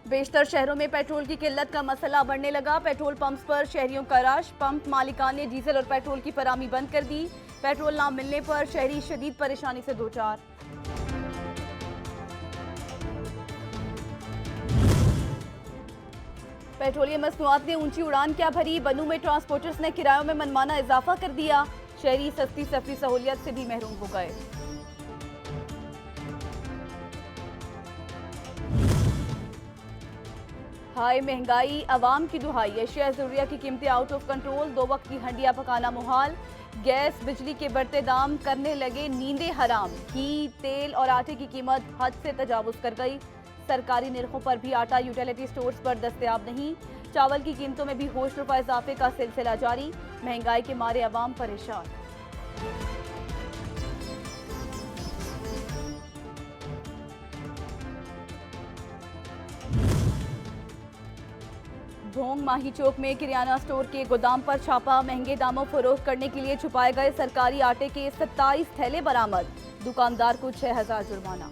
बेशतर शहरों में पेट्रोल की किल्लत का मसला बढ़ने लगा। पेट्रोल पंप्स पर शहरियों का रश। पंप मालिकान ने डीजल और पेट्रोल की फराहमी बंद कर दी। पेट्रोल ना मिलने पर शहरी शदीद परेशानी से दो चार। पेट्रोलियम मसनूआत ने ऊंची उड़ान क्या भरी। बनू में ट्रांसपोर्टर्स ने किरायों में मनमाना इजाफा कर दिया। शहरी सस्ती सफरी सहूलियत से भी महरूम हो गए। हाय महंगाई, अवाम की दुहाई। अशिया ज़रूरिया की कीमतें आउट ऑफ कंट्रोल। 2 वक्त की हंडिया पकाना मुहाल। गैस बिजली के बढ़ते दाम करने लगे नींदें हराम। घी, तेल और आटे की कीमत हद से तजावुज कर गई। सरकारी निर्खों पर भी आटा यूटिलिटी स्टोर्स पर दस्तयाब नहीं। चावल की कीमतों में भी होश रुपा इजाफे का सिलसिला जारी। महंगाई के मारे अवाम परेशान। ढोंग माही चौक में किराना स्टोर के गोदाम पर छापा। महंगे दामों फरोख्त करने के लिए छुपाए गए सरकारी आटे के 27 थैले बरामद। दुकानदार को 6000 जुर्माना।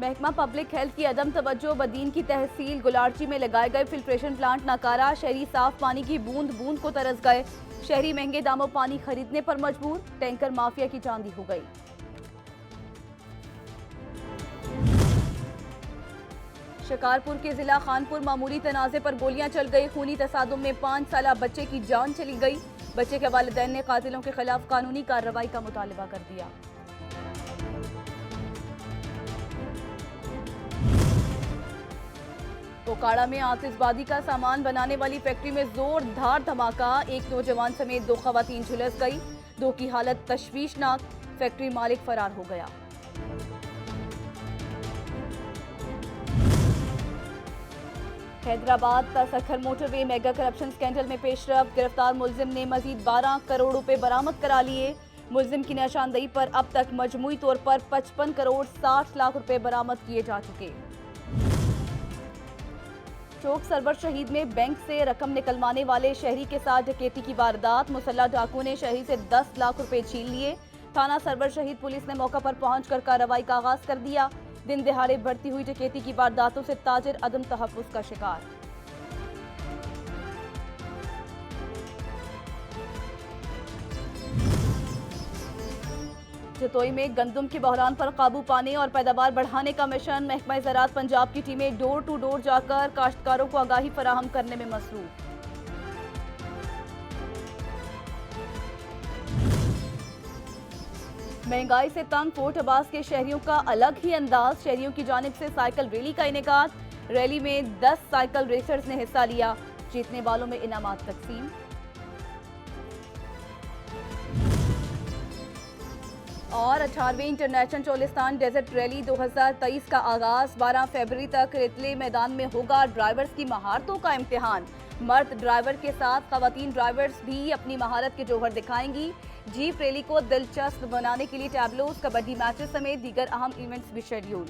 महकमा पब्लिक हेल्थ की अदम तवज्जो। बदीन की तहसील गुलारची में लगाए गए फिल्ट्रेशन प्लांट नाकारा। शहरी साफ पानी की बूंद बूंद को तरस गए। शहरी महंगे दामों पानी खरीदने पर मजबूर। टैंकर माफिया की चांदी हो गई। शिकारपुर के जिला खानपुर मामूली तनाजे पर गोलियां चल गई। खूनी तसादुम में 5 साला बच्चे की जान चली गई। बच्चे के वालिदैन ने कातिलों के खिलाफ कानूनी कार्रवाई का मुतालबा कर दिया। ओकाड़ा में आतिशबाजी का सामान बनाने वाली फैक्ट्री में जोरदार धमाका। एक नौजवान समेत 2 खवातीन झुलस गई। 2 की हालत तशवीशनाक। फैक्ट्री मालिक फरार हो गया। Hyderabad Sukkur motorway mega corruption scandal में पेशरफ। गिरफ्तार मुलजिम ने मजीद 12 करोड़ रुपए बरामद करा लिए। मुलजिम की निशानदेही पर अब तक मजमूई तौर पर 55 करोड़ 60 लाख रुपए बरामद किए जा चुके। चौक सरवर शहीद में बैंक से रकम निकलवाने वाले शहरी के साथ डकैती की वारदात। मुसल्लह डाकू ने शहरी से 10 लाख रुपए छीन लिए। थाना सरवर शहीद पुलिस ने मौका पर पहुंचकर कार्रवाई का आगाज कर दिया। दिन दिहाड़े बढ़ती हुई डकैती की वारदातों से ताजिर अदम तहफ्फुज़ का शिकार। जतोई में गंदम के बहरान पर काबू पाने और पैदावार बढ़ाने का मिशन। महकमा ज़राअत पंजाब की टीमें डोर टू डोर जाकर काश्तकारों को आगाही फराहम करने में मसरूफ। महंगाई से तंग फोर्ट अब्बास के शहरियों का अलग ही अंदाज। शहरियों की जानिब से साइकिल रैली का इनेकाद। रैली में 10 साइकिल रेसर्स ने हिस्सा लिया। जीतने वालों में इनामात तकसीम। और 18वीं इंटरनेशनल चोलिस्तान डेजर्ट रैली 2023 का आगाज। 12 फरवरी तक रेतले मैदान में होगा ड्राइवर्स की महारतों का इम्तिहान। मर्द ड्राइवर के साथ खवातीन ड्राइवर्स भी अपनी महारत के जौहर दिखाएंगी। जीप रैली को दिलचस्प बनाने के लिए टैबलोज, कबड्डी मैचेस समेत दीगर अहम इवेंट्स भी शेड्यूल।